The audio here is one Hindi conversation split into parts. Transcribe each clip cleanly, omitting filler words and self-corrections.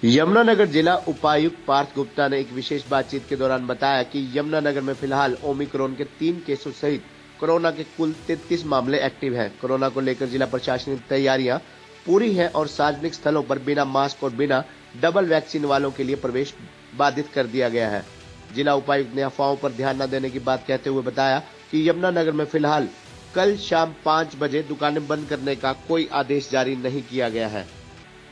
यमुनानगर जिला उपायुक्त पार्थ गुप्ता ने एक विशेष बातचीत के दौरान बताया कि यमुनानगर में फिलहाल ओमिक्रॉन के 3 केसों सहित कोरोना के कुल 33 मामले एक्टिव हैं। कोरोना को लेकर जिला प्रशासनिक तैयारियां पूरी हैं और सार्वजनिक स्थलों पर बिना मास्क और बिना डबल वैक्सीन वालों के लिए प्रवेश बाधित कर दिया गया है। जिला उपायुक्त ने अफवाहों पर ध्यान न देने की बात कहते हुए बताया कि यमुनानगर में फिलहाल कल शाम 5 बजे दुकानें बंद करने का कोई आदेश जारी नहीं किया गया है।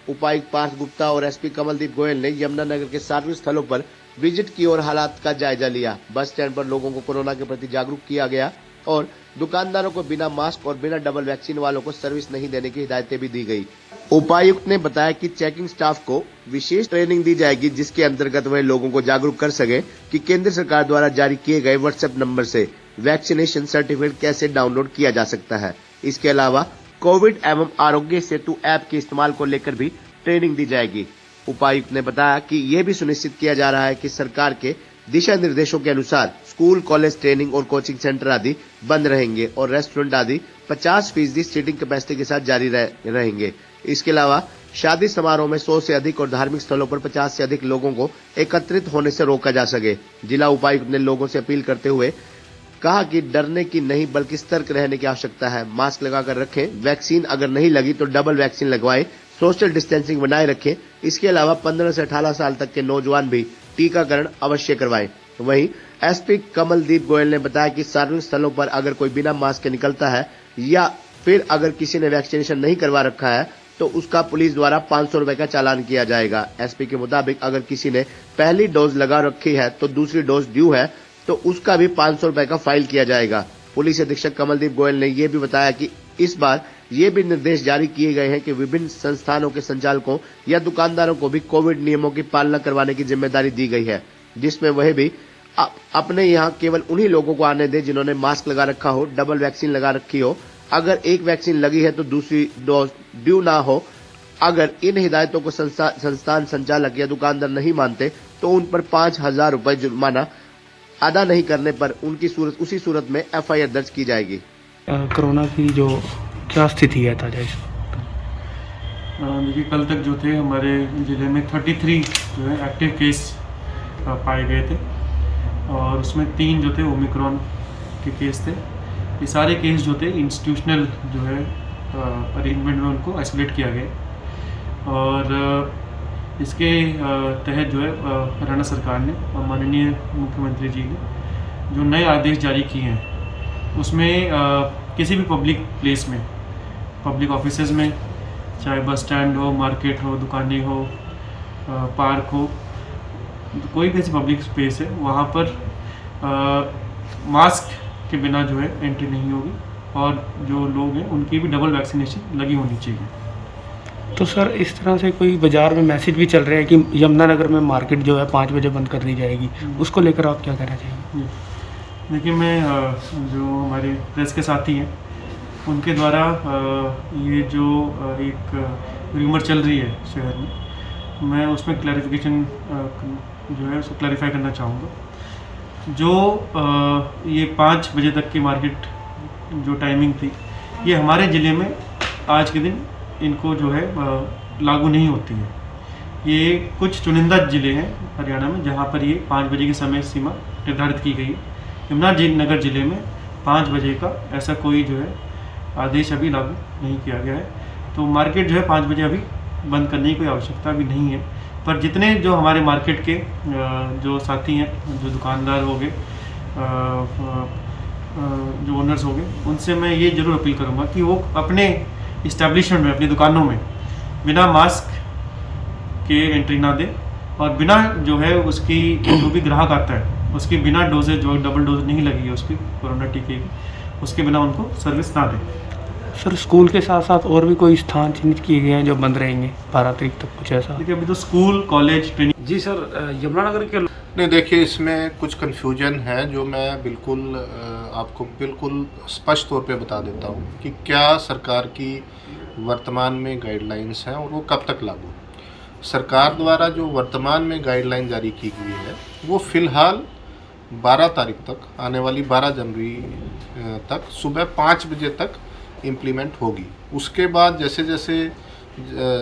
उपायुक्त पार्थ गुप्ता और एसपी कमलदीप गोयल ने यमुनानगर के सार्वजनिक स्थलों पर विजिट की और हालात का जायजा लिया। बस स्टैंड पर लोगों को कोरोना के प्रति जागरूक किया गया और दुकानदारों को बिना मास्क और बिना डबल वैक्सीन वालों को सर्विस नहीं देने की हिदायतें भी दी गई। उपायुक्त ने बताया कि चेकिंग स्टाफ को विशेष ट्रेनिंग दी जाएगी, जिसके अंतर्गत वह लोगों को जागरूक कर सके कि केंद्र सरकार द्वारा जारी किए गए व्हाट्सएप नंबर से वैक्सीनेशन सर्टिफिकेट कैसे डाउनलोड किया जा सकता है। इसके अलावा कोविड एवं आरोग्य सेतु ऐप के इस्तेमाल को लेकर भी ट्रेनिंग दी जाएगी। उपायुक्त ने बताया कि यह भी सुनिश्चित किया जा रहा है कि सरकार के दिशा निर्देशों के अनुसार स्कूल, कॉलेज, ट्रेनिंग और कोचिंग सेंटर आदि बंद रहेंगे और रेस्टोरेंट आदि 50% सीटिंग कैपेसिटी के साथ जारी रहेंगे। इसके अलावा शादी समारोह में 100 से अधिक और धार्मिक स्थलों पर 50 से अधिक लोगों को एकत्रित होने से रोका जा सके। जिला उपायुक्त ने लोगों से अपील करते हुए कहा कि डरने की नहीं बल्कि सतर्क रहने की आवश्यकता है। मास्क लगाकर रखें, वैक्सीन अगर नहीं लगी तो डबल वैक्सीन लगवाएं, सोशल डिस्टेंसिंग बनाए रखें। इसके अलावा 15 से 18 साल तक के नौजवान भी टीकाकरण अवश्य करवाएं। वहीं एसपी कमलदीप गोयल ने बताया कि सार्वजनिक स्थलों पर अगर कोई बिना मास्क के निकलता है या फिर अगर किसी ने वैक्सीनेशन नहीं करवा रखा है तो उसका पुलिस द्वारा 500 रुपए का चालान किया जाएगा। एसपी के मुताबिक अगर किसी ने पहली डोज लगा रखी है तो दूसरी डोज ड्यू है तो उसका भी 500 रुपए का फाइल किया जाएगा। पुलिस अधीक्षक कमलदीप गोयल ने यह भी बताया कि इस बार ये भी निर्देश जारी किए गए हैं कि विभिन्न संस्थानों के संचालकों या दुकानदारों को भी कोविड नियमों की पालना करवाने की जिम्मेदारी दी गई है, जिसमें वह भी अपने यहाँ केवल उन्हीं लोगों को आने दे जिन्होंने मास्क लगा रखा हो, डबल वैक्सीन लगा रखी हो। अगर एक वैक्सीन लगी है तो दूसरी डोज ड्यू ना हो। अगर इन हिदायतों को संस्थान संचालक या दुकानदार नहीं मानते तो उन पर 5000 रुपए जुर्माना अदा नहीं करने पर उसी सूरत में एफआईआर दर्ज की जाएगी। कोरोना की जो क्या स्थिति है ताजा इस देखिए, कल तक जो थे हमारे ज़िले में 33 जो है एक्टिव केस पाए गए थे और उसमें 3 जो थे ओमिक्रॉन के केस थे। ये सारे केस जो थे इंस्टीट्यूशनल जो है अरेंजमेंट में उनको आइसोलेट किया गया और इसके तहत जो है हरियाणा सरकार ने और माननीय मुख्यमंत्री जी ने जो नए आदेश जारी किए हैं उसमें किसी भी पब्लिक प्लेस में, पब्लिक ऑफिसेज में, चाहे बस स्टैंड हो, मार्केट हो, दुकानें हो, पार्क हो, कोई भी ऐसी पब्लिक स्पेस है वहाँ पर मास्क के बिना जो है एंट्री नहीं होगी और जो लोग हैं उनकी भी डबल वैक्सीनेशन लगी होनी चाहिए। तो सर, इस तरह से कोई बाजार में मैसेज भी चल रहा है कि यमुनानगर में मार्केट जो है 5 बजे बंद कर दी जाएगी, उसको लेकर आप क्या कहना चाहेंगे? देखिए, मैं जो हमारे प्रेस के साथी हैं उनके द्वारा ये जो एक र्यूमर चल रही है शहर में, मैं उसमें क्लैरिफिकेशन जो है उसको क्लैरिफाई करना चाहूँगा। जो ये 5 बजे तक की मार्केट जो टाइमिंग थी, ये हमारे ज़िले में आज के दिन इनको जो है लागू नहीं होती है। ये कुछ चुनिंदा ज़िले हैं हरियाणा में जहाँ पर ये 5 बजे की समय सीमा निर्धारित की गई है। यमुनानगर ज़िले में 5 बजे का ऐसा कोई जो है आदेश अभी लागू नहीं किया गया है, तो मार्केट जो है 5 बजे अभी बंद करने की कोई आवश्यकता भी नहीं है। पर जितने जो हमारे मार्केट के जो साथी हैं, जो दुकानदार हो गए, जो ओनर्स हो गए, उनसे मैं ये ज़रूर अपील करूँगा कि वो अपने इस्टेब्लिशमेंट में, अपनी दुकानों में बिना मास्क के एंट्री ना दे और बिना जो है उसकी जो भी ग्राहक आता है उसकी बिना डोजेज जो डबल डोज नहीं लगी है उसकी कोरोना टीके की, उसके बिना उनको सर्विस ना दें। सर, स्कूल के साथ साथ और भी कोई स्थान चिन्हित किए गए हैं जो बंद रहेंगे 12 तारीख तक, कुछ ऐसा? देखिए, अभी तो स्कूल, कॉलेज, ट्रेनिंग। जी सर, यमुनानगर के नहीं, देखिए, इसमें कुछ कन्फ्यूजन है जो मैं बिल्कुल आपको बिल्कुल स्पष्ट तौर पे बता देता हूँ कि क्या सरकार की वर्तमान में गाइडलाइंस हैं और वो कब तक लागू। सरकार द्वारा जो वर्तमान में गाइडलाइन जारी की गई है वो फ़िलहाल 12 तारीख तक, आने वाली 12 जनवरी तक सुबह 5 बजे तक इम्प्लीमेंट होगी। उसके बाद जैसे जैसे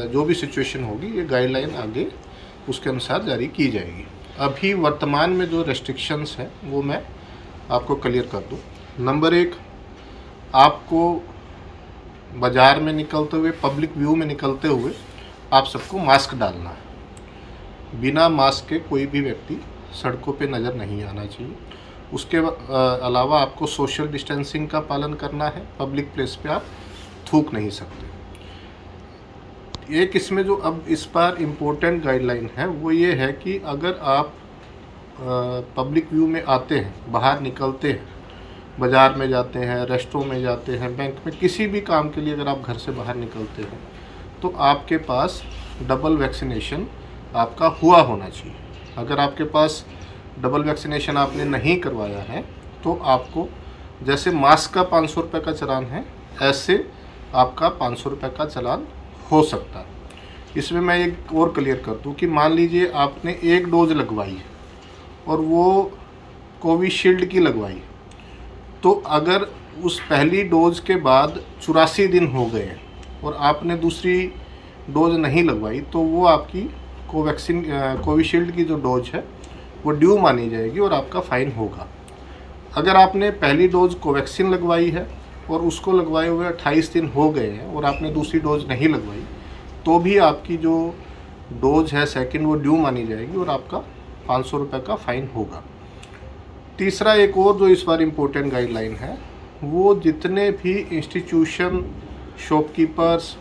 जो भी सिचुएशन होगी ये गाइडलाइन आगे उसके अनुसार जारी की जाएगी। अभी वर्तमान में जो रेस्ट्रिक्शंस हैं वो मैं आपको क्लियर कर दूं। नंबर 1, आपको बाज़ार में निकलते हुए, पब्लिक व्यू में निकलते हुए आप सबको मास्क डालना है। बिना मास्क के कोई भी व्यक्ति सड़कों पे नज़र नहीं आना चाहिए। उसके अलावा आपको सोशल डिस्टेंसिंग का पालन करना है। पब्लिक प्लेस पे आप थूक नहीं सकते। एक इसमें जो अब इस बार इम्पोर्टेंट गाइडलाइन है वो ये है कि अगर आप पब्लिक व्यू में आते हैं, बाहर निकलते हैं, बाज़ार में जाते हैं, रेस्टोरेंट में जाते हैं, बैंक में, किसी भी काम के लिए अगर आप घर से बाहर निकलते हैं तो आपके पास डबल वैक्सीनेशन आपका हुआ होना चाहिए। अगर आपके पास डबल वैक्सीनेशन आपने नहीं करवाया है तो आपको, जैसे मास्क का 500 रुपये का चालान है, ऐसे आपका 500 रुपये का चालान हो सकता है। इसमें मैं एक और क्लियर कर दूं कि मान लीजिए आपने 1 डोज लगवाई है और वो कोविशील्ड की लगवाई, तो अगर उस पहली डोज के बाद 84 दिन हो गए हैं और आपने दूसरी डोज नहीं लगवाई तो वो आपकी कोविशील्ड की जो डोज है वो ड्यू मानी जाएगी और आपका फ़ाइन होगा। अगर आपने पहली डोज कोवैक्सीन लगवाई है और उसको लगवाए हुए 28 दिन हो गए हैं और आपने दूसरी डोज नहीं लगवाई तो भी आपकी जो डोज है सेकंड वो ड्यू मानी जाएगी और आपका 500 रुपये का फ़ाइन होगा। तीसरा एक और जो इस बार इम्पोर्टेंट गाइडलाइन है, वो जितने भी इंस्टीट्यूशन, शॉपकीपर्स,